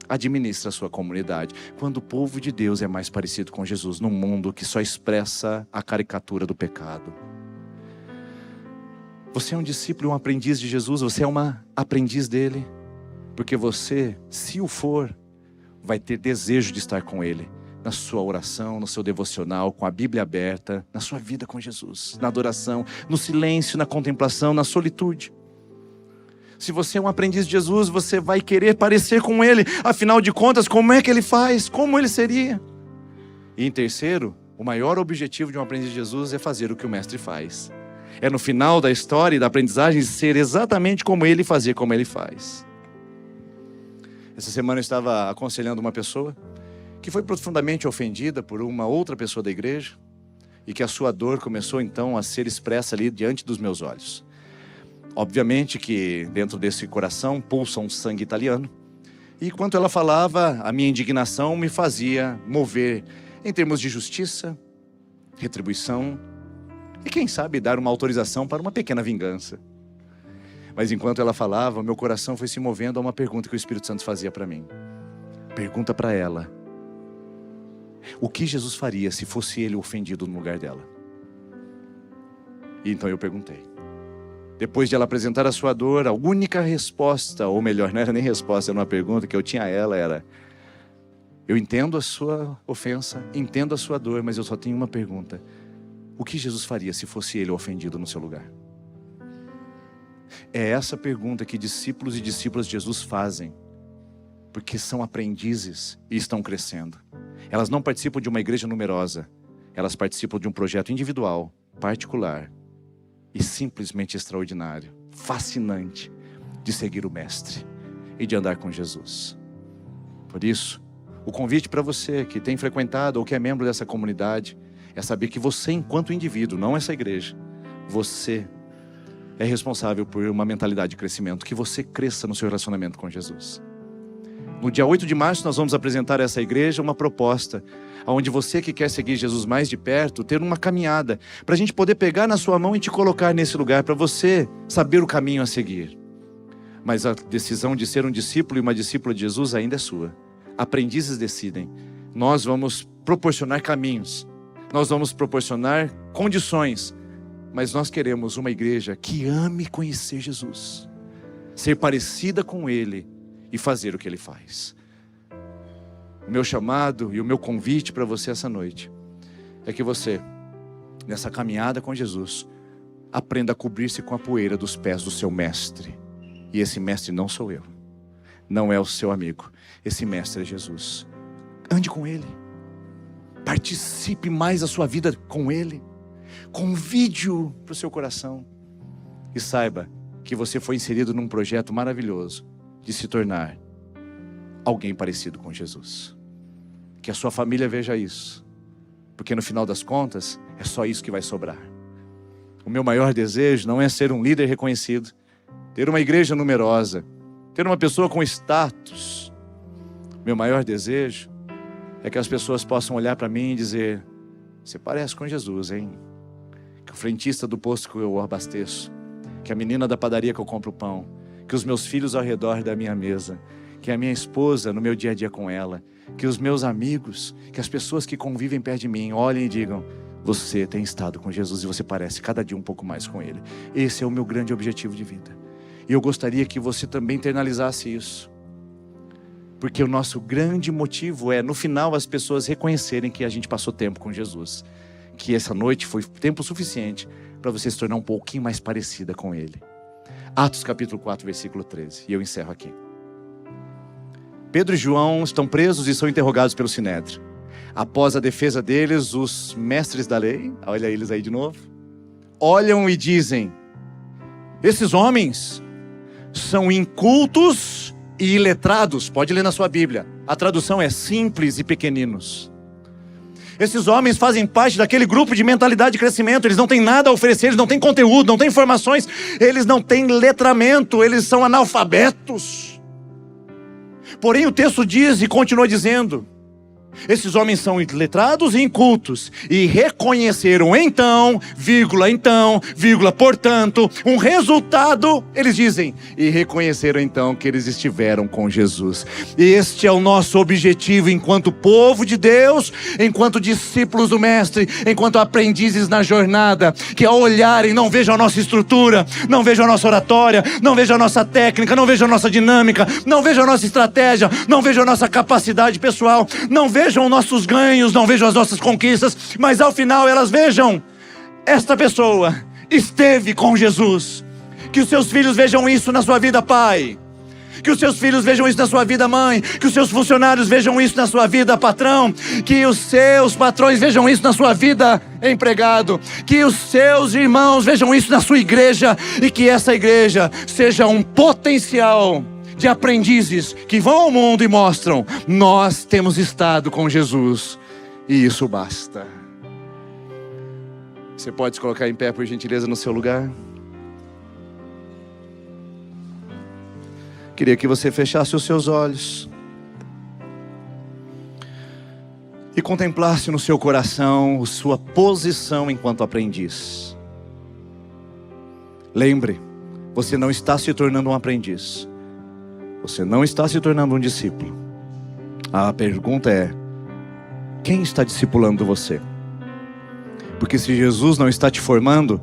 administra a sua comunidade. Quando o povo de Deus é mais parecido com Jesus num mundo que só expressa a caricatura do pecado. Você é um discípulo, um aprendiz de Jesus, você é uma aprendiz dele. Porque você, se o for, vai ter desejo de estar com ele. Na sua oração, no seu devocional, com a Bíblia aberta, na sua vida com Jesus, na adoração, no silêncio, na contemplação, na solitude. Se você é um aprendiz de Jesus, você vai querer parecer com ele. Afinal de contas, como é que ele faz? Como ele seria? E em terceiro, o maior objetivo de um aprendiz de Jesus é fazer o que o mestre faz. É no final da história e da aprendizagem ser exatamente como ele, fazer como ele faz. Essa semana eu estava aconselhando uma pessoa que foi profundamente ofendida por uma outra pessoa da igreja e que a sua dor começou então a ser expressa ali diante dos meus olhos. Obviamente que dentro desse coração pulsa um sangue italiano. E enquanto ela falava, a minha indignação me fazia mover em termos de justiça, retribuição e quem sabe dar uma autorização para uma pequena vingança. Mas enquanto ela falava, o meu coração foi se movendo a uma pergunta que o Espírito Santo fazia para mim. Pergunta para ela: o que Jesus faria se fosse ele ofendido no lugar dela? E então eu perguntei. Depois de ela apresentar a sua dor, a única resposta, ou melhor, não era nem resposta, era uma pergunta que eu tinha a ela, era: eu entendo a sua ofensa, entendo a sua dor, mas eu só tenho uma pergunta. O que Jesus faria se fosse ele ofendido no seu lugar? É essa pergunta que discípulos e discípulas de Jesus fazem, porque são aprendizes e estão crescendo. Elas não participam de uma igreja numerosa, elas participam de um projeto individual, particular e simplesmente extraordinário, fascinante, de seguir o Mestre e de andar com Jesus. Por isso, o convite para você que tem frequentado ou que é membro dessa comunidade é saber que você, enquanto indivíduo, não essa igreja, você é responsável por uma mentalidade de crescimento, que você cresça no seu relacionamento com Jesus. No dia 8 de março nós vamos apresentar a essa igreja uma proposta, onde você que quer seguir Jesus mais de perto, ter uma caminhada, para a gente poder pegar na sua mão e te colocar nesse lugar, para você saber o caminho a seguir. Mas a decisão de ser um discípulo e uma discípula de Jesus ainda é sua. Aprendizes decidem. Nós vamos proporcionar caminhos, nós vamos proporcionar condições, mas nós queremos uma igreja que ame conhecer Jesus, ser parecida com Ele e fazer o que Ele faz. O meu chamado e o meu convite para você essa noite é que você, nessa caminhada com Jesus, aprenda a cobrir-se com a poeira dos pés do seu mestre. E esse mestre não sou eu, não é o seu amigo, esse mestre é Jesus. Ande com Ele, participe mais da sua vida com Ele, convide-o para o seu coração e saiba que você foi inserido num projeto maravilhoso de se tornar alguém parecido com Jesus. Que a sua família veja isso, porque no final das contas é só isso que vai sobrar. O meu maior desejo não é ser um líder reconhecido, ter uma igreja numerosa, ter uma pessoa com status. Meu maior desejo é que as pessoas possam olhar para mim e dizer: você parece com Jesus, hein? Que o frentista do posto que eu abasteço, que a menina da padaria que eu compro pão, que os meus filhos ao redor da minha mesa, que a minha esposa no meu dia a dia com ela, que os meus amigos, que as pessoas que convivem perto de mim olhem e digam: você tem estado com Jesus e você parece cada dia um pouco mais com Ele. Esse é o meu grande objetivo de vida. E eu gostaria que você também internalizasse isso. Porque o nosso grande motivo é, no final, as pessoas reconhecerem que a gente passou tempo com Jesus. Que essa noite foi tempo suficiente para você se tornar um pouquinho mais parecida com Ele. Atos capítulo 4, versículo 13. E eu encerro aqui. Pedro e João estão presos e são interrogados pelo Sinédrio. Após a defesa deles, os mestres da lei, olha eles aí de novo, olham e dizem: esses homens são incultos e iletrados. Pode ler na sua Bíblia. A tradução é simples e pequeninos. Esses homens fazem parte daquele grupo de mentalidade de crescimento. Eles não têm nada a oferecer, eles não têm conteúdo, não têm informações, eles não têm letramento, eles são analfabetos. Porém o texto diz e continua dizendo Esses homens são letrados e incultos, e reconheceram então, portanto, um resultado, eles dizem, e reconheceram então que eles estiveram com Jesus. Este é o nosso objetivo enquanto povo de Deus, enquanto discípulos do Mestre, enquanto aprendizes na jornada, que ao olharem não vejam a nossa estrutura, não vejam a nossa oratória, não vejam a nossa técnica, não vejam a nossa dinâmica, não vejam a nossa estratégia, não vejam a nossa capacidade pessoal, não vejam os nossos ganhos, não vejam as nossas conquistas, mas ao final elas vejam: esta pessoa esteve com Jesus. Que os seus filhos vejam isso na sua vida, pai. Que os seus filhos vejam isso na sua vida, mãe. Que os seus funcionários vejam isso na sua vida, patrão. Que os seus patrões vejam isso na sua vida, empregado. Que os seus irmãos vejam isso na sua igreja. E que essa igreja seja um potencial de aprendizes que vão ao mundo e mostram: nós temos estado com Jesus, e isso basta. Você pode se colocar em pé, por gentileza, no seu lugar? Queria que você fechasse os seus olhos e contemplasse no seu coração a sua posição enquanto aprendiz. Lembre, você não está se tornando um aprendiz, você não está se tornando um discípulo. A pergunta é: quem está discipulando você? Porque se Jesus não está te formando,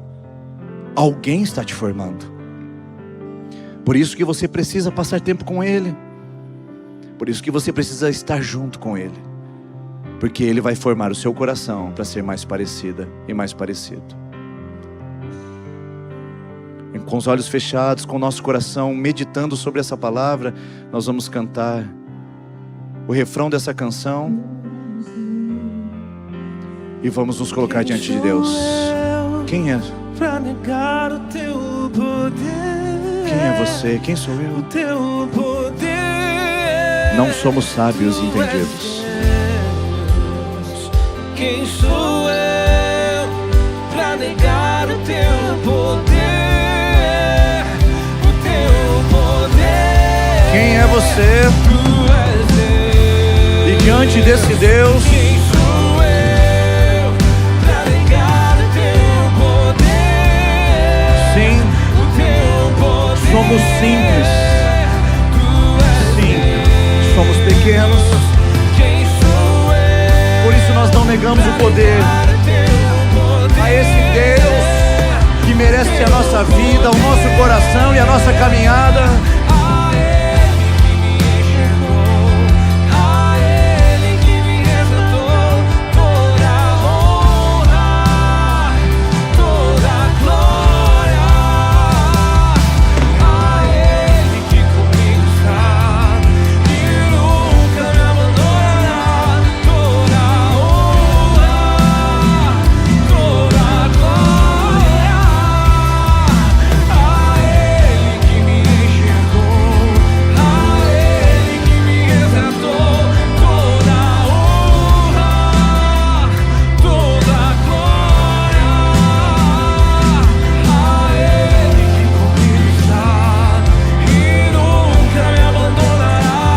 alguém está te formando. Por isso que você precisa passar tempo com Ele. Por isso que você precisa estar junto com Ele. Porque Ele vai formar o seu coração para ser mais parecida e mais parecido. Com os olhos fechados, com o nosso coração meditando sobre essa palavra, nós vamos cantar o refrão dessa canção e vamos nos colocar diante de Deus. Quem é? Pra negar o teu poder. Quem é você? Quem sou eu? O teu poder. Não somos sábios e entendidos. Quem sou eu pra negar o teu poder? O teu poder. Quem é você? Tu és Deus. E diante desse Deus, Quem sou eu pra negar o teu poder? sim, O teu poder. somos simples. Tu és Sim, somos pequenos. quem sou eu. Por isso nós não negamos o poder a esse Deus que merece a nossa vida, o nosso coração e a nossa caminhada. A Ele que me enxergou, a Ele que me resgatou, toda honra, toda glória. A Ele que comigo está e nunca me abandonará, toda honra, toda glória. A Ele que me enxergou, a Ele que me resgatou, toda honra, toda glória. A Ele que comigo está e nunca me abandonará,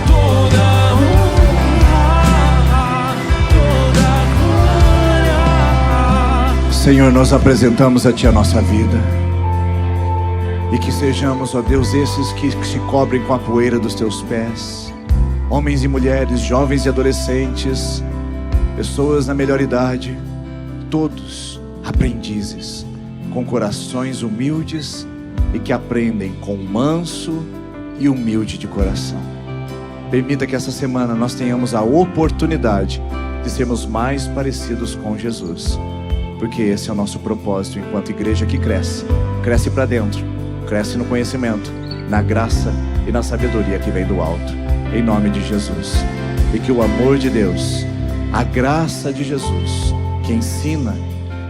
toda honra, toda glória. Senhor, nós apresentamos a Ti a nossa vida. E que sejamos, ó Deus, esses que se cobrem com a poeira dos Teus pés. Homens e mulheres, jovens e adolescentes, pessoas na melhor idade, todos aprendizes, com corações humildes e que aprendem com manso e humilde de coração. Permita que essa semana nós tenhamos a oportunidade de sermos mais parecidos com Jesus, porque esse é o nosso propósito enquanto igreja que cresce. Cresce para dentro, cresce no conhecimento, na graça e na sabedoria que vem do alto, em nome de Jesus. E que o amor de Deus, a graça de Jesus, que ensina,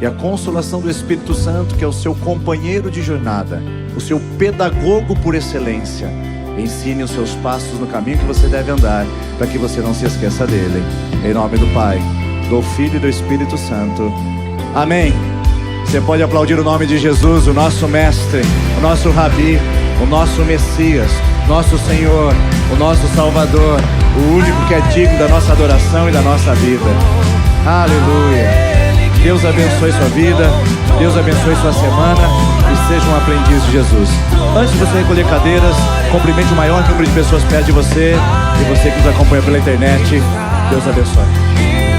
e a consolação do Espírito Santo, que é o seu companheiro de jornada, o seu pedagogo por excelência, ensine os seus passos no caminho que você deve andar, para que você não se esqueça dele. Em nome do Pai, do Filho e do Espírito Santo. Amém. Você pode aplaudir o nome de Jesus, o nosso mestre, o nosso rabi, o nosso Messias, nosso Senhor, o nosso Salvador, o único que é digno da nossa adoração e da nossa vida. Aleluia. Deus abençoe sua vida, Deus abençoe sua semana e seja um aprendiz de Jesus. Antes de você recolher cadeiras, cumprimente o maior número de pessoas perto de você e você que nos acompanha pela internet. Deus abençoe.